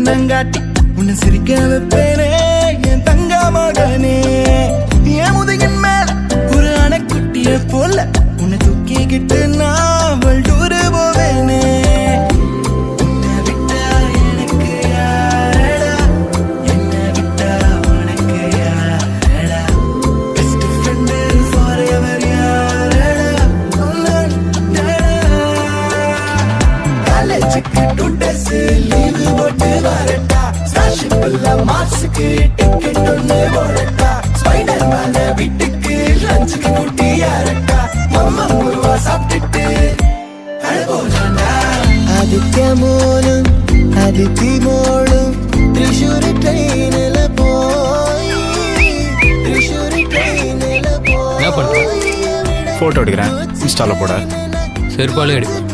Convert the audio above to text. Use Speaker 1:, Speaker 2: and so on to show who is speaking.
Speaker 1: கண்ணங்காட்டி உன்னை சிரிக்க வைப்பேனே என் தங்க மகனே. என் முதுகின் மேல ஒரு அணைக்குட்டிய போல உன்னை தூக்கிக்கிட்டு நான் வல்டூரு போவேனே. உன்னை விட்டா எனக்கு யாரடா, என்னை விட்டா உனக்கு யாரடா, பெஸ்ட் ஃப்ரெண்டு ஃபாரெவர் யாரடா, காலேஜுக்கு 2 days லீவு போட்டு வரட்டா, ஸ்காலர்ஷிப்ல மார்க்ஸுக்கு டிக்கெட் ஒன்று போடட்டா, ஸ்பைடர் மேல வீட்டுக்கு லஞ்சுக்கு கூட்டி யாரட்டா, மம்மா முருவா சாப்பிட்டுட்டு அழுவோனா.
Speaker 2: ആദിത്യ മോനും അതിഥി മോളും തൃശ്ശൂർ ട്രെയിനിൽ പോയി, തൃശ്ശൂർ ട്രെയിനിൽ പോയി.
Speaker 3: ഫോട്ടോ എടുக்கிறேன் இன்ஸ்டால போட.
Speaker 4: செருப்பாலே அடிப்பேன்.